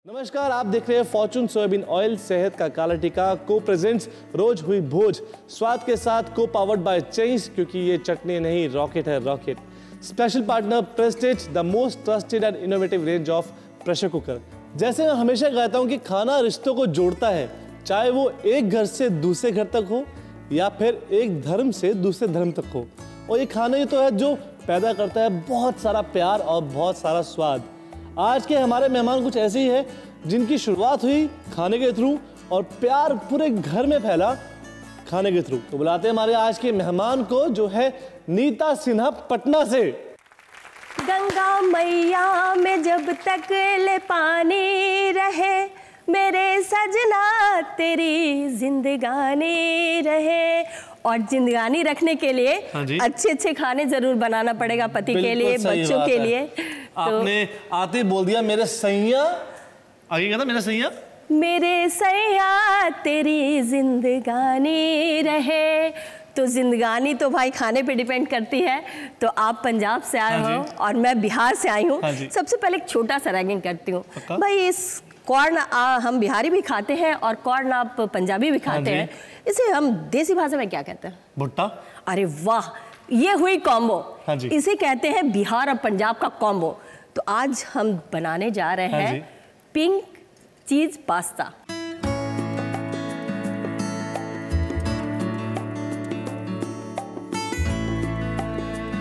नमस्कार, आप देख रहे हैं फॉर्चून सोयाबीन ऑयल, सेहत का काला टीका को प्रेजेंट्स रोज हुई भोज, स्वाद के साथ को पावर्ड बाय चेंज, क्योंकि ये चटनी नहीं रॉकेट है rocket. Special partner Prestige, the most trusted and innovative range of pressure cooker. जैसे मैं हमेशा कहता हूँ कि खाना रिश्तों को जोड़ता है, चाहे वो एक घर से दूसरे घर तक हो या फिर एक धर्म से दूसरे धर्म तक हो। और ये खाना ही तो है जो पैदा करता है बहुत सारा प्यार और बहुत सारा स्वाद। आज के हमारे मेहमान कुछ ऐसे ही है जिनकी शुरुआत हुई खाने के थ्रू और प्यार पूरे घर में फैला खाने के थ्रू। तो बुलाते हैं हमारे आज के मेहमान को, जो है नीता सिन्हा पटना से। गंगा मैया में जब तक ले पानी रहे, मेरे सजना तेरी जिंदगानी रहे। और जिंदगानी रखने के लिए अच्छे अच्छे खाने जरूर बनाना पड़ेगा, पति के लिए, बच्चों के लिए। आपने आते ही बोल दिया मेरे सैया, आगे कहता मेरे सैया, मेरे सैया तेरी जिंदगानी रहे। तो जिंदगानी तो भाई खाने पे डिपेंड करती है। तो आप पंजाब से आए हो और मैं बिहार से आई हूँ। सबसे पहले एक छोटा सा रैगिंग करती हूँ भाई, इस कॉर्न हम बिहारी भी खाते हैं और कॉर्न आप पंजाबी भी खाते हैं, इसे हम देसी भाषा में क्या कहते हैं? भुट्टा। अरे वाह, ये हुई कॉम्बो। इसे कहते हैं बिहार और पंजाब का कॉम्बो। तो आज हम बनाने जा रहे हैं पिंक चीज पास्ता।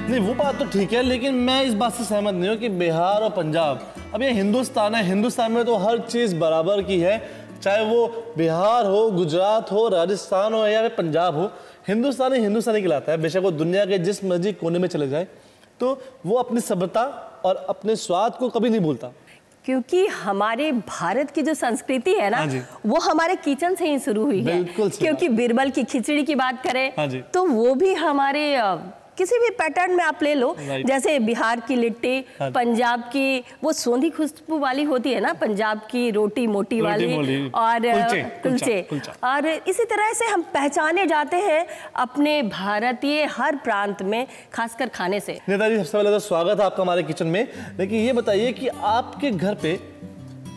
नहीं, वो बात तो ठीक है, लेकिन मैं इस बात से सहमत नहीं हूँ कि बिहार और पंजाब, अब ये हिंदुस्तान है, हिंदुस्तान में तो हर चीज़ बराबर की है, चाहे वो बिहार हो, गुजरात हो, राजस्थान हो या फिर पंजाब हो। हिंदुस्तानी हिंदुस्तानी कहलाता है, बेशक वो दुनिया के जिस मर्जी कोने में चले जाए, तो वो अपनी सभ्यता और अपने स्वाद को कभी नहीं भूलता। क्योंकि हमारे भारत की जो संस्कृति है ना, वो हमारे किचन से ही शुरू हुई है। क्योंकि बिरबल की खिचड़ी की बात करें तो वो भी हमारे किसी भी पैटर्न में आप ले लो, जैसे बिहार की लिट्टी, पंजाब की वो सोंधी खुशबू वाली होती है ना, पंजाब की रोटी मोटी वाली और कुलचे। और इसी तरह से हम पहचाने जाते हैं अपने भारतीय हर प्रांत में, खासकर खाने से। नेताजी, सबसे पहले तो स्वागत है आपका हमारे किचन में। लेकिन ये बताइए कि आपके घर पे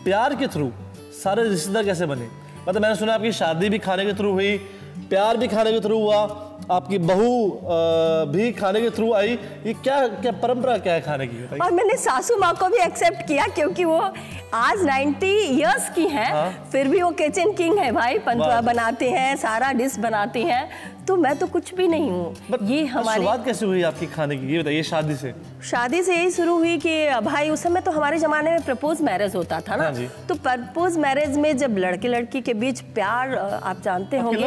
प्यार के थ्रू सारे रिश्तेदार कैसे बने? मतलब मैंने सुना आपकी शादी भी खाने के थ्रू हुई, प्यार भी खाने के थ्रू हुआ, आपकी बहू भी खाने के थ्रू आई। ये क्या क्या परंपरा क्या है खाने की? और मैंने सासू माँ को भी एक्सेप्ट किया, क्योंकि वो आज 90 इयर्स की हैं, फिर भी वो किचन किंग है भाई। पंतुआ बनाते हैं, सारा डिश बनाती हैं, तो मैं तो कुछ भी नहीं हूँ। ये हमारी शुरुआत कैसे हुई आपकी खाने की, ये बताइए। शादी से यही शुरू हुई कि भाई उस समय तो हमारे जमाने में प्रपोज मैरिज होता था ना, तो प्रपोज मैरिज में जब लड़के लड़की के बीच प्यार, आप जानते होंगे,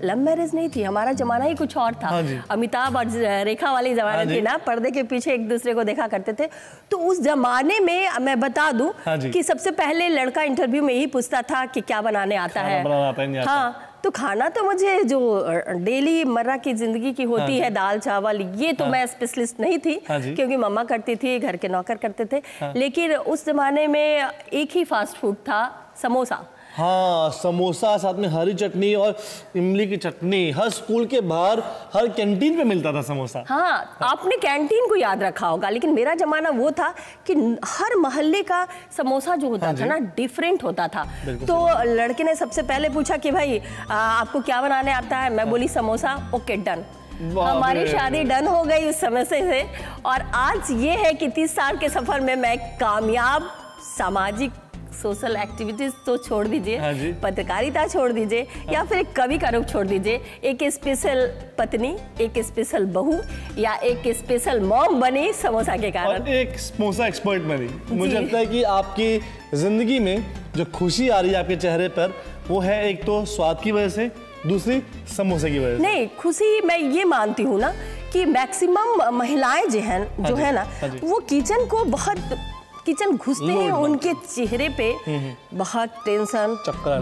लव मैरिज नहीं थी, हमारा जमाना ही कुछ और था। अमिताभ और रेखा वाली जमाने थी ना, पर्दे के पीछे एक दूसरे को देखा करते थे। तो उस जमाने में मैं बता दूं कि सबसे पहले लड़का इंटरव्यू में यही पूछता था कि क्या बनाने आता है। हाँ, तो खाना तो मुझे जो डेली मर्रा की जिंदगी की होती है, दाल चावल, ये तो मैं स्पेशलिस्ट नहीं थी, क्योंकि मम्मा करती थी, घर के नौकर करते थे। लेकिन उस जमाने में एक ही फास्ट फूड था, समोसा। हाँ, समोसा, साथ में हरी चटनी और इमली की चटनी। हर स्कूल के बाहर हर कैंटीन पे मिलता था समोसा। हाँ, आपने कैंटीन को याद रखा होगा, लेकिन मेरा जमाना वो था कि हर मोहल्ले का समोसा जो होता था ना, डिफरेंट होता था। तो लड़के ने सबसे पहले पूछा कि भाई आपको क्या बनाने आता है? मैं बोली समोसा। Okay, done. हमारी शादी डन हो गई उस समय से। और आज ये है कि 30 साल के सफर में मैं कामयाब सामाजिक सोशल एक्टिविटीज तो छोड़ दीजिए, पत्रकारिता छोड़ दीजिए, या फिर एक कवि का रूप छोड़ दीजिए, एक स्पेशल पत्नी, एक स्पेशल बहू या एक स्पेशल मॉम बनी समोसा के कारण, और एक समोसा एक्सपर्ट बनी। मुझे लगता है कि आपकी जिंदगी में जो खुशी आ रही है आपके चेहरे पर, वो है एक तो स्वाद की वजह से, दूसरी समोसे की वजह से। नहीं, खुशी मैं ये मानती हूँ ना कि मैक्सिमम महिलाएं जो है ना, वो किचन को बहुत, किचन घुसते हैं उनके चेहरे पे बहुत टेंशन,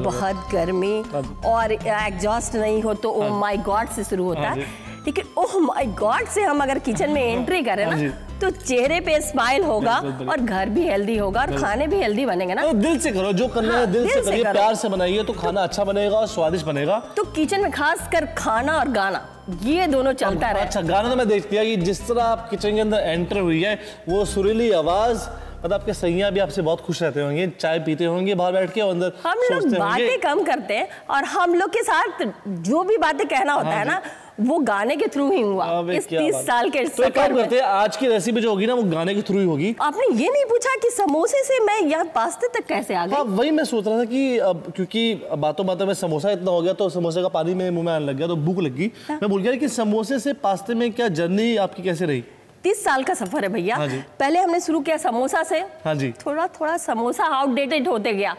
बहुत गर्मी, और एग्जॉस्ट नहीं हो तो ओह माय गॉड से शुरू होता है। लेकिन ओह माय गॉड से हम अगर किचन में एंट्री करें ना, तो चेहरे पे स्माइल होगा और घर भी हेल्दी होगा और खाने भी हेल्दी बनेंगे ना। तो दिल से करो, जो करना है दिल से करिए, प्यार से बनाइए, तो खाना अच्छा बनेगा और स्वादिष्ट बनेगा। तो किचन में खास कर खाना और गाना, ये दोनों चलता रहे। अच्छा, गाना तो मैं देख लिया कि जिस तरह आप किचन के अंदर एंटर हुई है, वो सुरीली आवाज मतलब आपके सैया भी आपसे बहुत खुश रहते होंगे, चाय पीते होंगे बाहर बैठ के, अंदर हम लोग बातें कम करते हैं और हम लोग के साथ जो भी बातें कहना होता है ना वो गाने के थ्रू ही हुआ इस 30 साल के तो काम करते हैं, आज की रेसिपी जो होगी ना वो गाने के थ्रू ही होगी। आपने ये नहीं पूछा कि समोसे से मैं यहाँ पास्ते तक कैसे आ गई? हाँ, वही मैं सोच रहा था कि अब क्योंकि बातों बातों में समोसा इतना हो गया तो समोसे का पानी मेरे मुंह में आने लग गया, तो भूख लगी। मैं भूल गया कि समोसे से पास्ते में क्या जर्नी आपकी कैसे रही? 30 साल का सफर है भैया। पहले हमने शुरू किया समोसा से, हाँ जी, थोड़ा थोड़ा समोसा आउटडेटेड होते गया।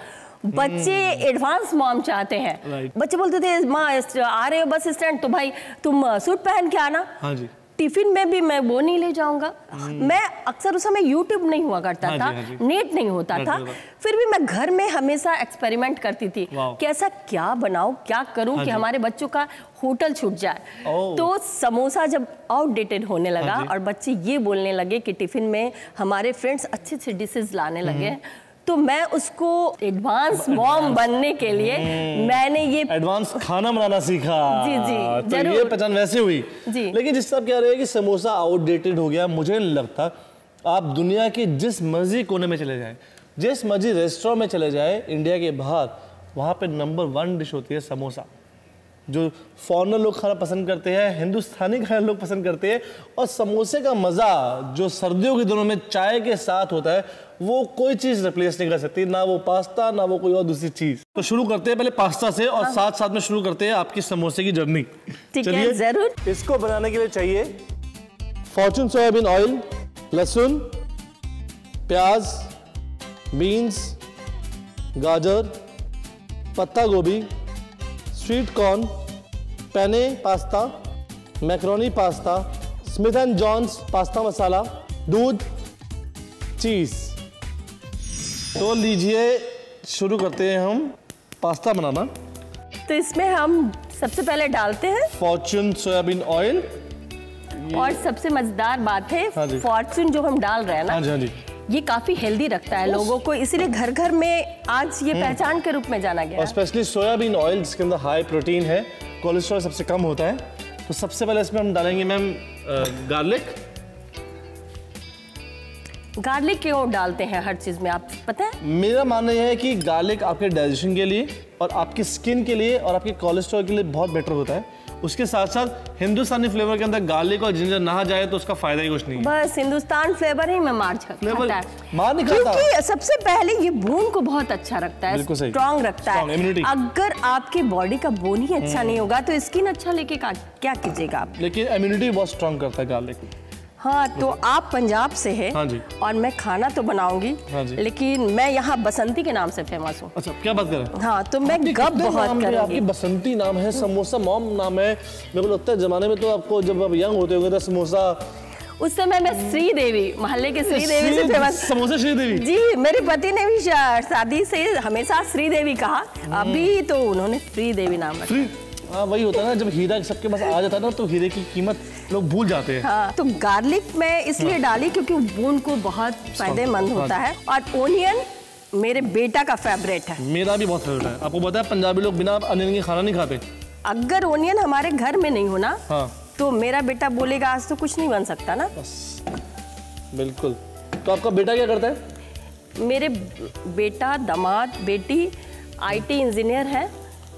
बच्चे एडवांस मॉम चाहते हैं, बच्चे बोलते थे माँ आ रहे हो बस स्टैंड तो भाई तुम सूट पहन के आना। हाँ जी। टिफिन में भी मैं वो नहीं ले जाऊंगा। मैं अक्सर उस समय यूट्यूब नहीं हुआ करता था, नेट नहीं होता था, फिर भी मैं घर में हमेशा एक्सपेरिमेंट करती थी कि ऐसा क्या बनाऊं, क्या करूं कि हमारे बच्चों का होटल छूट जाए। तो समोसा जब आउटडेटेड होने लगा और बच्चे ये बोलने लगे कि टिफिन में हमारे फ्रेंड्स अच्छे अच्छे डिशेज लाने लगे, तो मैं उसको एडवांस मॉम बनने के लिए मैंने ये एडवांस खाना बनाना सीखा। जी जी, तो ये पहचान वैसे हुई जी। लेकिन जिस आप कह रहे हैं कि समोसा आउटडेटेड हो गया, मुझे नहीं लगता। आप दुनिया के जिस मर्जी कोने में चले जाएं, जिस मर्जी रेस्टोरेंट में चले जाएं इंडिया के बाहर, वहाँ पे नंबर 1 डिश होती है समोसा, जो फॉरेनर लोग खाना पसंद करते हैं, हिंदुस्तानी खाना लोग पसंद करते हैं। और समोसे का मज़ा जो सर्दियों के दिनों में चाय के साथ होता है वो कोई चीज़ रिप्लेस नहीं कर सकती, ना वो पास्ता ना वो कोई और दूसरी चीज़। तो शुरू करते हैं पहले पास्ता से और साथ साथ में शुरू करते हैं आपकी समोसे की जर्नी। चलिए जरूर। इसको बनाने के लिए चाहिए फॉर्चून सोयाबीन ऑयल, लहसुन, प्याज, बीन्स, गाजर, पत्ता गोभी, sweet corn, penne pasta, macaroni pasta, Smith and Jones pasta masala, दूध, चीज़। तो लीजिए शुरू करते हैं हम पास्ता बनाना। तो इसमें हम सबसे पहले डालते हैं फॉर्चून सोयाबीन ऑयल। और सबसे मजेदार बात है फॉर्चून जो हम डाल रहे हैं ना, हाँ जी, ये काफी हेल्दी रखता है लोगों को, इसीलिए घर घर में आज ये पहचान के रूप में जाना गया। और स्पेशली सोयाबीन ऑयल जिसके अंदर हाई प्रोटीन है, कोलेस्ट्रॉल सबसे कम होता है। तो सबसे पहले इसमें हम डालेंगे मैम गार्लिक। गार्लिक क्यों डालते हैं हर चीज में, आप पता है? मेरा मानना यह है कि गार्लिक आपके डाइजेशन के लिए और आपकी स्किन के लिए और आपके कोलेस्ट्रॉल के लिए बहुत बेटर होता है। उसके साथ साथ हिंदुस्तानी फ्लेवर के अंदर गार्लिक और जिंजर ना जाए तो उसका फायदा ही कुछ नहीं है। बस हिंदुस्तान फ्लेवर ही में मार खाता है, मार नहीं खाता। क्योंकि सबसे पहले ये बोन को बहुत अच्छा रखता है, स्ट्रॉन्ग रखता है। अगर आपके बॉडी का बोन ही अच्छा नहीं होगा तो स्किन अच्छा लेके क्या कीजिएगा आप? लेकिन इम्यूनिटी बहुत स्ट्रॉन्ग करता है गार्लिक। हाँ, तो आप पंजाब से हैं। हाँ जी। और मैं खाना तो बनाऊंगी, हाँ जी। लेकिन मैं यहाँ बसंती के नाम से फेमस हूँ। अच्छा, क्या बात कर रहे हैं? हाँ, तो मैं गप बहुत करूँगी। आपकी बसंती नाम है, समोसा मॉम नाम है। मेरे को लगता है जमाने में तो आपको जब आप यंग होते होंगे तो समोसा, उस समय मैं श्रीदेवी, मोहल्ले के श्रीदेवी से फेमस। समोसा श्रीदेवी जी, मेरे पति ने भी शादी से हमेशा श्रीदेवी कहा, अभी तो उन्होंने श्रीदेवी नाम रखा। हाँ, वही होता है ना, जब हीरा सबके पास आ जाता है ना तो हीरे की कीमत लोग भूल जाते हैं। हाँ, तो गार्लिक मैं इसलिए डाली क्योंकि बोन को बहुत फायदेमंद होता है। और ओनियन मेरे बेटा का फेवरेट है। मेरा भी बहुत फेवरेट है। आपको पता है पंजाबी लोग बिना अनियन के खाना नहीं खाते। अगर ओनियन हमारे घर में नहीं होना तो मेरा बेटा बोलेगा आज तो कुछ नहीं बन सकता ना। बिल्कुल। तो आपका बेटा क्या करता है? मेरे बेटा, दामाद, बेटी IT इंजीनियर है।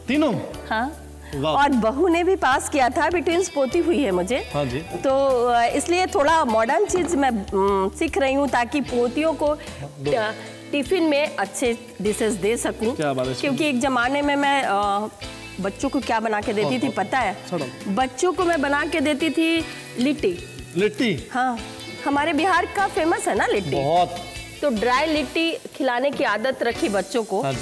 तीनों? हाँ, और बहू ने भी पास किया था, अभी ट्विंस पोती हुई है मुझे। हाँ जी। तो इसलिए थोड़ा मॉडर्न चीज मैं सीख रही हूँ ताकि पोतियों को टिफिन में अच्छे डिशेस दे सकूं। क्योंकि एक जमाने में मैं बच्चों को क्या बना के देती थी पता है? बच्चों को मैं बना के देती थी लिट्टी। लिट्टी? हाँ, हमारे बिहार का फेमस है ना लिट्टी बहुत। तो ड्राई लिट्टी खिलाने की आदत रखी बच्चों को। हाँ,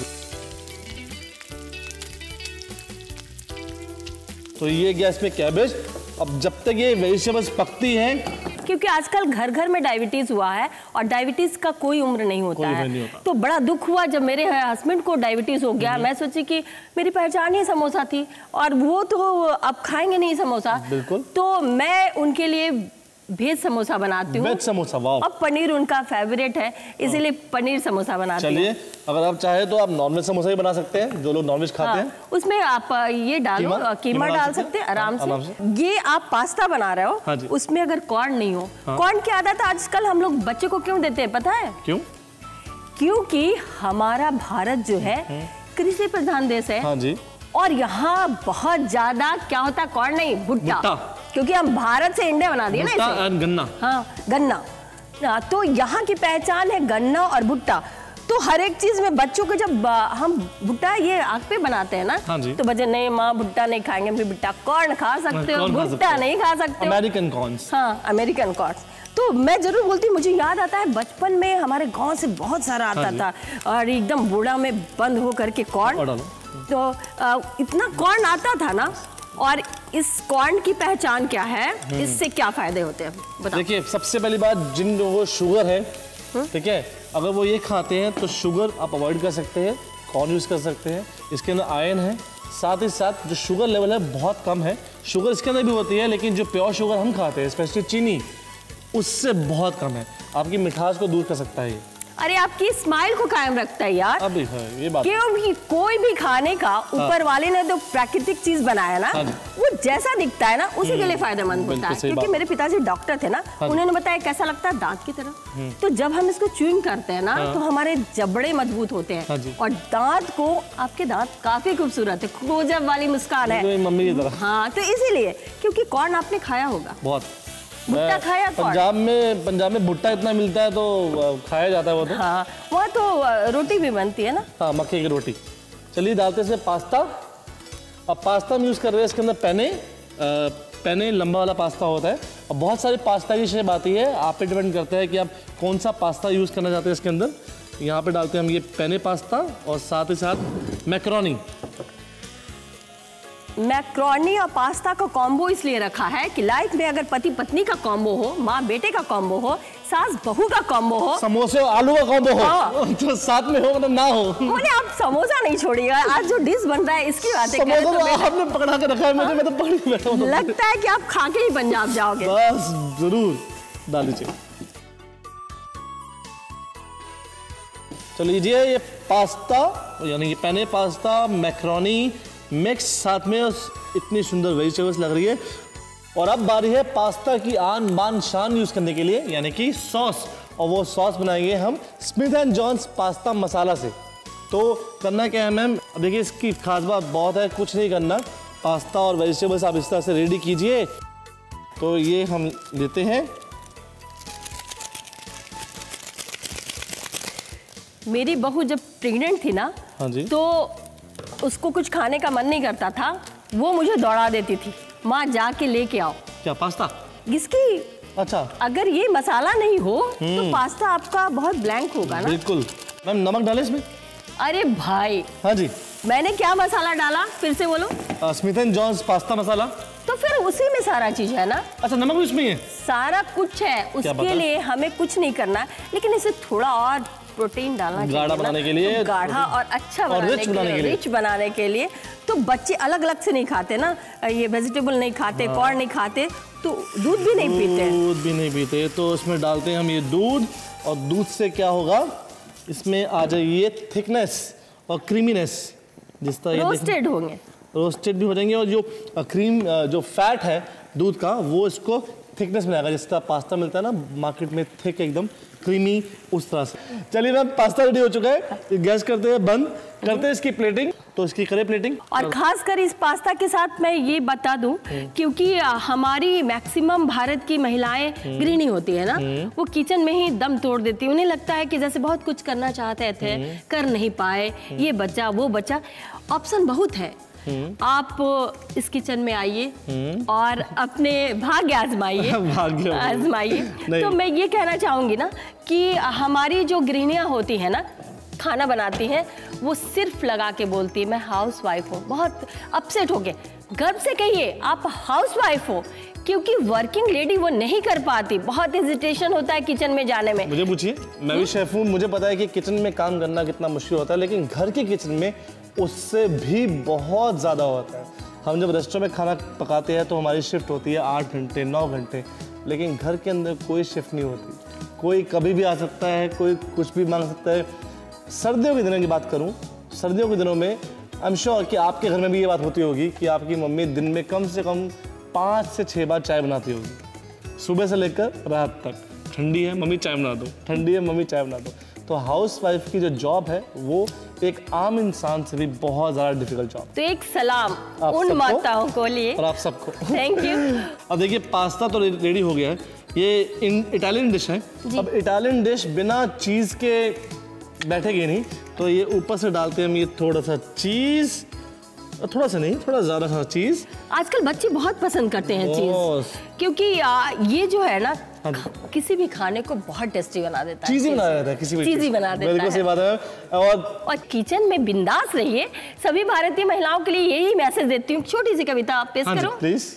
तो ये गया इसमें कैबेज। अब जब तक ये वेजिटेबल्स पकती हैं, क्योंकि आजकल घर घर में डायबिटीज हुआ है और डायबिटीज का कोई उम्र नहीं होता है। तो बड़ा दुख हुआ जब मेरे हस्बैंड को डायबिटीज हो गया। मैं सोची कि मेरी पहचान ही समोसा थी और वो तो अब खाएंगे नहीं समोसा। बिल्कुल। तो मैं उनके लिए वेज समोसा बनाती हूँ। वेज समोसा, वाह। अब पनीर उनका फेवरेट है, इसीलिए पनीर समोसा बनाती हूँ। चलिए, अगर आप चाहे तो आप नॉनवेज समोसा भी बना सकते हैं, जो लोग नॉनवेज खाते हैं। उसमें आप ये डालो, कीमा डाल सकते हैं आराम से। ये आप पास्ता बना रहे हो, उसमें अगर कॉर्न नहीं हो, कॉर्न की आदत आजकल हम लोग बच्चे को क्यों देते हैं पता है? क्यों? क्योंकि हमारा भारत जो है कृषि प्रधान देश है। हाँ जी। और यहाँ बहुत ज्यादा क्या होता है, कॉर्न नहीं, भुट्टा, क्योंकि हम भारत से इंडिया बना दिए ना इसे। गन्ना। हाँ, गन्ना। तो यहाँ की पहचान है गन्ना और भुट्टा। तो हर एक चीज में बच्चों को जब हम भुट्टा ये आग पे बनाते हैं ना, हाँ तो बच्चे नहीं माँ भुट्टा नहीं खाएंगे, फिर भुट्टा कॉर्न खा सकते हो, भुट्टा नहीं खा सकते हो, अमेरिकन कॉर्न्स। हाँ, अमेरिकन कॉर्न्स। तो मैं जरूर बोलती हूँ, मुझे याद आता है बचपन में हमारे गांव से बहुत सारा आता था और एकदम बूढ़ा में बंद हो करके कॉर्न, तो इतना कॉर्न आता था ना। और इस कॉर्न की पहचान क्या है, इससे क्या फायदे होते हैं बताओ। देखिए, सबसे पहली बात, जिन लोगों को शुगर है, ठीक है, अगर वो ये खाते हैं तो शुगर आप अवॉइड कर सकते हैं, कॉर्न यूज़ कर सकते हैं। इसके अंदर आयरन है, साथ ही साथ जो शुगर लेवल है बहुत कम है। शुगर इसके अंदर भी होती है, लेकिन जो प्योर शुगर हम खाते हैं, स्पेशली चीनी, उससे बहुत कम है। आपकी मिठास को दूर कर सकता है ये। अरे आपकी स्माइल को कायम रखता है यार। अभी है ये बात। क्योंकि कोई भी खाने का ऊपर वाले ने तो प्राकृतिक चीज बनाया ना, वो जैसा दिखता है ना उसी के लिए फायदेमंद होता है। क्योंकि मेरे पिताजी डॉक्टर थे ना, उन्होंने बताया कैसा लगता है, दांत की तरह। तो जब हम इसको च्यूइंग करते हैं ना, तो हमारे जबड़े मजबूत होते हैं और दांत को, आपके दांत काफी खूबसूरत है, क्लोजअप वाली मुस्कान है मम्मी की तरह। हाँ, तो इसीलिए, क्योंकि कॉर्न आपने खाया होगा बहुत। भुट्टा खाया? पंजाब में भुट्टा इतना मिलता है तो खाया जाता है वो तो। हाँ, वहाँ तो रोटी भी बनती है ना। हाँ, मक्के की रोटी। चलिए डालते हैं पास्ता। अब पास्ता हम यूज़ कर रहे हैं इसके अंदर पेने लंबा वाला पास्ता होता है। और बहुत सारी पास्ता की शेप आती है, आप पे डिपेंड करता है कि आप कौन सा पास्ता यूज़ करना चाहते हैं इसके अंदर। यहाँ पे डालते हैं हम ये पेने पास्ता और साथ ही साथ मैक्रोनी। मैक्रोनी और पास्ता का कॉम्बो इसलिए रखा है कि लाइफ में अगर पति पत्नी का कॉम्बो हो, माँ बेटे का कॉम्बो हो, सास बहू का कॉम्बो हो, समोसे और आलू का कॉम्बो हो, तो साथ में हो ना हो। बोले आप समोसा नहीं छोड़िएगा, आज जो डिश बन रहा है इसकी बातें कर रहे तो आपने पकड़ा के रखा है मुझे, मैं तो पकड़ के बैठा हूं। लगता है कि आप खा के ही पंजाब जाओगे। बस जरूर डाल लीजिए। चलिए, ये पास्ता यानी कि पेने पास्ता, मैक्रोनी मिक्स, साथ में इतनी सुंदर वेजिटेबल्स लग रही है। और अब बारी है पास्ता की आन बान शान यूज़ करने के लिए, यानी कि सॉस। और वो सॉस बनाएंगे हम स्मिथ एंड जॉन्स पास्ता मसाला से। तो करना क्या है मैम, देखिए इसकी खास बात बहुत है, कुछ नहीं करना, पास्ता और वेजिटेबल्स आप इस तरह से रेडी कीजिए। तो ये हम लेते हैं। मेरी बहू जब प्रेग्नेंट थी ना, हाँ जी, तो उसको कुछ खाने का मन नहीं करता था, वो मुझे दौड़ा देती थी, माँ जाके लेके आओ। क्या पास्ता? इसकी अच्छा, अगर ये मसाला नहीं हो तो पास्ता आपका बहुत ब्लैंक होगा ना। बिल्कुल। मैम नमक डाले इसमें? अरे भाई, हाँ जी, मैंने क्या मसाला डाला फिर से बोलो? स्मिथ एंड जॉन्स पास्ता मसाला। तो फिर उसी में सारा चीज है ना। अच्छा, नमक भी उसमें है? सारा कुछ है, उसके लिए हमें कुछ नहीं करना, लेकिन इसे थोड़ा और प्रोटीन डालना चाहिए, गाढ़ा बनाने के लिए, तो गाढ़ा और अच्छा बनाने के लिए, रिच बनाने के लिए। तो बच्चे अलग अलग से नहीं खाते ना, ये वेजिटेबल नहीं खाते, कॉर्न नहीं खाते, तो दूध भी नहीं पीते। दूध भी नहीं पीते, तो इसमें डालते हैं हम ये दूध। और दूध से क्या होगा, इसमें आ जाइए थिकनेस और क्रीमीनेस, जिस तरह रोस्टेड होंगे, रोस्टेड भी हो जाएंगे। और जो क्रीम, जो फैट है दूध का, वो इसको थिकनेस बनाएगा। जिस तरह पास्ता मिलता है ना मार्केट में, थिक एकदम क्रीमी, उस तरह से। चलिए मैम, पास्ता रेडी हो चुका है, गैस करते हैं बंद, करते हैं इसकी प्लेटिंग। तो इसकी करें प्लेटिंग। और खासकर इस पास्ता के साथ मैं ये बता दूं, क्योंकि हमारी मैक्सिमम भारत की महिलाएं गृहिणी होती है ना, वो किचन में ही दम तोड़ देती है। उन्हें लगता है कि जैसे बहुत कुछ करना चाहते थे, कर नहीं पाए, ये बचा वो बचा। ऑप्शन बहुत है, आप इस किचन में आइए और अपने भाग्य आजमाइए। तो मैं ये कहना चाहूंगी ना कि हमारी जो गृहिणियां होती है ना, खाना बनाती हैं, वो सिर्फ लगा के बोलती है मैं हाउस वाइफ हूँ। बहुत अपसेट हो गए, गर्व से कहिए आप हाउस वाइफ हो, क्योंकि वर्किंग लेडी वो नहीं कर पाती, बहुत हेजिटेशन होता है किचन में जाने में। मुझे पूछिए, मैं भी शेफ हूँ, मुझे पता है कि किचन में काम करना कितना मुश्किल होता है, लेकिन घर के किचन में उससे भी बहुत ज़्यादा होता है। हम जब रेस्टोरेंट में खाना पकाते हैं तो हमारी शिफ्ट होती है 8 घंटे 9 घंटे, लेकिन घर के अंदर कोई शिफ्ट नहीं होती। कोई कभी भी आ सकता है, कोई कुछ भी मांग सकता है। सर्दियों के दिनों की बात करूं, सर्दियों के दिनों में आई एम श्योर कि आपके घर में भी ये बात होती होगी कि आपकी मम्मी दिन में कम से कम 5 से 6 बार चाय बनाती होगी, सुबह से लेकर रात तक। ठंडी है मम्मी चाय बना दो, ठंडी है मम्मी चाय बना दो। तो हाउसवाइफ की जो जॉब है वो एक आम इंसान से भी बहुत ज़्यादा डिफिकल्ट जॉब। तो एक सलाम उन माताओं को लिए और आप सबको थैंक यू। अब देखिए पास्ता तो रेडी हो गया है, ये इटालियन डिश है। अब इटालियन डिश बिना चीज़ के बैठेगी नहीं, तो ये ऊपर से डालते हैं हम ये थोड़ा सा चीज़, थोड़ा सा नहीं, थोड़ा ज़्यादा सा चीज़। आजकल बच्चे बहुत पसंद करते हैं चीज़, क्योंकि ये जो है ना किसी भी खाने को बहुत टेस्टी बना देता है। चीज़ी बना देता है, किसी भी चीज़ी बना देता है। बिल्कुल सही बात है। और किचन में बिंदास रहिए। सभी भारतीय महिलाओं के लिए यही मैसेज देती हूँ। छोटी सी कविता आप पेश करो प्लीज।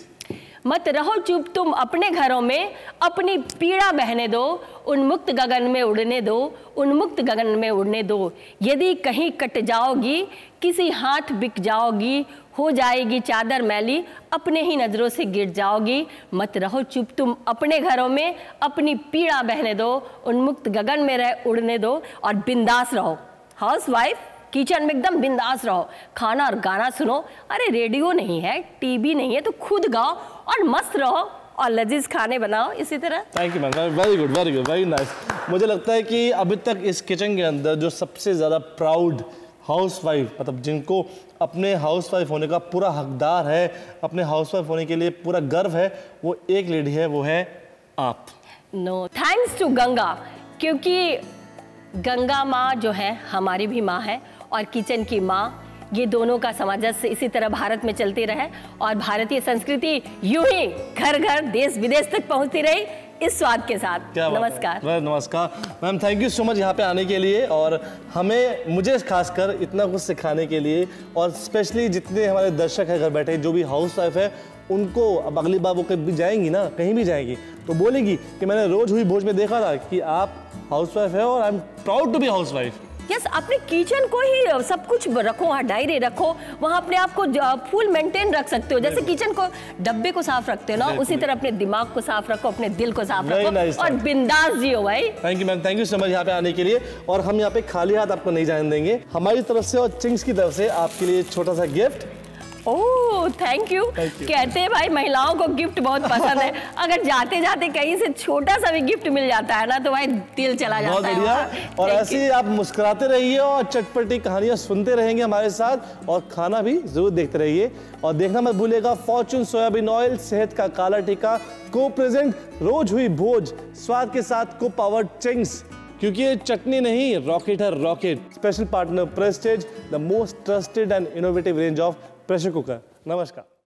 मत रहो चुप तुम अपने घरों में, अपनी पीड़ा बहने दो, उन्मुक्त गगन में उड़ने दो, उन्मुक्त गगन में उड़ने दो। यदि कहीं कट जाओगी, किसी हाथ बिक जाओगी, हो जाएगी चादर मैली, अपने ही नज़रों से गिर जाओगी। मत रहो चुप तुम अपने घरों में, अपनी पीड़ा बहने दो, उन्मुक्त गगन में रह उड़ने दो और बिंदास रहो। हाउसवाइफ किचन में एकदम बिंदास रहो, खाना और गाना सुनो। अरे रेडियो नहीं है, टीवी नहीं है, तो खुद गाओ और मस्त रहो और लजीज खाने बनाओ इसी तरह। Thank you ma'am, very good, very nice. मुझे लगता है कि अभी तक इस किचन के अंदर जो सबसे ज़्यादा प्राउड हाउसवाइफ, मतलब जिनको अपने हाउसवाइफ होने का पूरा हकदार है, अपने हाउसवाइफ होने के लिए पूरा गर्व है, वो एक लेडी है, वो है आप। नो थैंक्स टू गंगा, क्योंकि गंगा माँ जो है हमारी भी माँ है और किचन की माँ, ये दोनों का सामंजस्य इसी तरह भारत में चलती रहे और भारतीय संस्कृति यूं ही घर घर देश विदेश तक पहुंचती रही इस स्वाद के साथ। नमस्कार। नमस्कार ma'am, thank you so much यहाँ पे आने के लिए और मुझे खासकर इतना कुछ सिखाने के लिए, और स्पेशली जितने हमारे दर्शक हैं घर बैठे जो भी हाउस वाइफ है, उनको अब अगली बार वो कहीं भी जाएंगी ना, कहीं भी जाएंगी तो बोलेगी कि मैंने रोज हुई भोज में देखा था कि आप हाउसवाइफ है और I am proud to be housewife. Yes, अपने किचन को ही सब कुछ रखो, वहाँ डायरी रखो, वहाँ अपने आप को फुल मेंटेन रख सकते हो। जैसे किचन को डब्बे को साफ रखते हो ना, उसी तरह अपने दिमाग को साफ रखो, अपने दिल को साफ रखो और बिंदास जियो भाई। Thank you ma'am, thank you so much यहाँ पे आने के लिए। और हम यहाँ पे खाली हाथ आपको नहीं जाने देंगे। हमारी तरफ से और चिंग्स की तरफ से आपके लिए छोटा सा गिफ्ट। Oh thank you. कहते हैं भाई महिलाओं को गिफ्ट बहुत पसंद है। अगर जाते जाते कहीं से छोटा सा भी गिफ्ट मिल जाता है ना तो भाई दिल चला जाता है। बहुत बढ़िया। और ऐसे ही आप मुस्कुराते रहिए और चटपटी कहानियां सुनते रहेंगे हमारे साथ, और खाना भी जरूर देखते रहिए। और देखना मत भूलिएगा फॉर्च्यून सोयाबीन ऑयल, सेहत का काला टीका, को प्रेजेंट रोज हुई भोज, स्वाद के साथ को पावर्ड चिंग्स, क्योंकि ये चटनी नहीं रॉकेट है rocket. Special partner Prestige, the most trusted and innovative range of pressure cooker. नमस्कार।